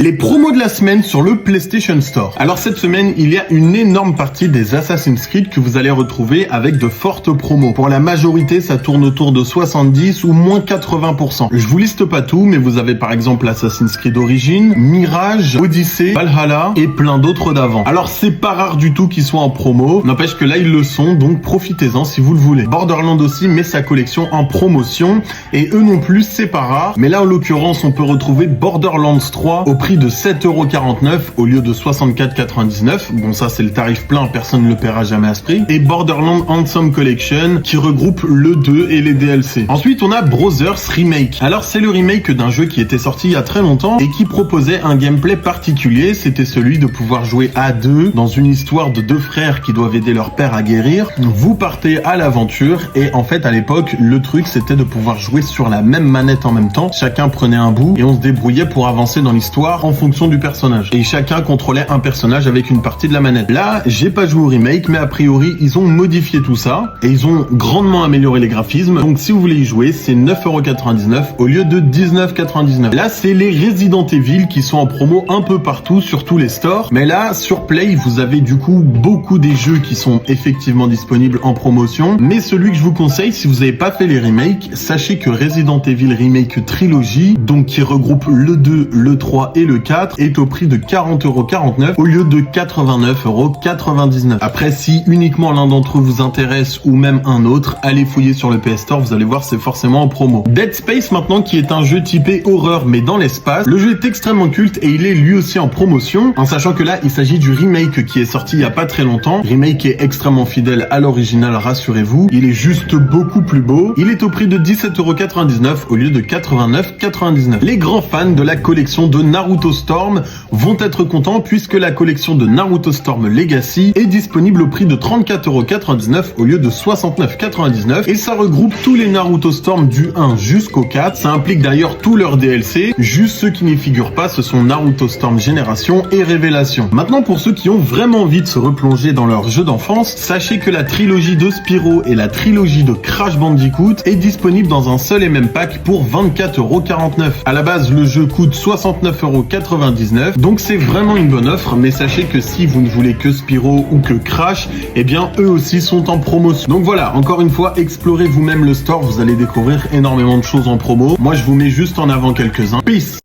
Les promos de la semaine sur le PlayStation Store. Alors cette semaine, il y a une énorme partie des Assassin's Creed que vous allez retrouver avec de fortes promos. Pour la majorité, ça tourne autour de 70 ou moins 80%. Je vous liste pas tout, mais vous avez par exemple Assassin's Creed Origins, Mirage, Odyssey, Valhalla et plein d'autres d'avant. Alors c'est pas rare du tout qu'ils soient en promo, n'empêche que là ils le sont, donc profitez-en si vous le voulez. Borderlands aussi met sa collection en promotion, et eux non plus c'est pas rare, mais là en l'occurrence on peut retrouver Borderlands 3 au prix de 7,49€ au lieu de 64,99€. Bon, ça c'est le tarif plein, personne ne le paiera jamais à ce prix. Et Borderlands Handsome Collection qui regroupe le 2 et les DLC. Ensuite, on a Brothers Remake. Alors, c'est le remake d'un jeu qui était sorti il y a très longtemps et qui proposait un gameplay particulier. C'était celui de pouvoir jouer à deux dans une histoire de deux frères qui doivent aider leur père à guérir. Vous partez à l'aventure et en fait, à l'époque, le truc c'était de pouvoir jouer sur la même manette en même temps. Chacun prenait un bout et on se débrouillait pour avancer dans l'histoire en fonction du personnage. Et chacun contrôlait un personnage avec une partie de la manette. Là, j'ai pas joué au remake, mais a priori, ils ont modifié tout ça et ils ont grandement amélioré les graphismes. Donc si vous voulez y jouer, c'est 9,99€ au lieu de 19,99€. Là, c'est les Resident Evil qui sont en promo un peu partout sur tous les stores. Mais là, sur Play, vous avez du coup beaucoup des jeux qui sont effectivement disponibles en promotion. Mais celui que je vous conseille, si vous n'avez pas fait les remakes, sachez que Resident Evil Remake Trilogy, donc qui regroupe le 2, le 3 et le 4, est au prix de 40,49€ au lieu de 89,99€. Après, si uniquement l'un d'entre eux vous intéresse ou même un autre, allez fouiller sur le PS Store, vous allez voir, c'est forcément en promo. Dead Space maintenant, qui est un jeu typé horreur mais dans l'espace. Le jeu est extrêmement culte et il est lui aussi en promotion, en sachant que là, il s'agit du remake qui est sorti il y a pas très longtemps. Remake qui est extrêmement fidèle à l'original, rassurez-vous. Il est juste beaucoup plus beau. Il est au prix de 17,99€ au lieu de 89,99€. Les grands fans de la collection de Naruto Storm vont être contents puisque la collection de Naruto Storm Legacy est disponible au prix de 34,99€ au lieu de 69,99€ et ça regroupe tous les Naruto Storm du 1 jusqu'au 4. Ça implique d'ailleurs tous leurs DLC. Juste ceux qui n'y figurent pas, ce sont Naruto Storm Génération et Révélation. Maintenant, pour ceux qui ont vraiment envie de se replonger dans leur jeu d'enfance, sachez que la trilogie de Spyro et la trilogie de Crash Bandicoot est disponible dans un seul et même pack pour 24,49€. À la base, le jeu coûte 69,99€, donc c'est vraiment une bonne offre, mais sachez que si vous ne voulez que Spyro ou que Crash, eh bien eux aussi sont en promotion. Donc voilà, encore une fois, explorez vous-même le store, vous allez découvrir énormément de choses en promo. Moi je vous mets juste en avant quelques-uns. Peace!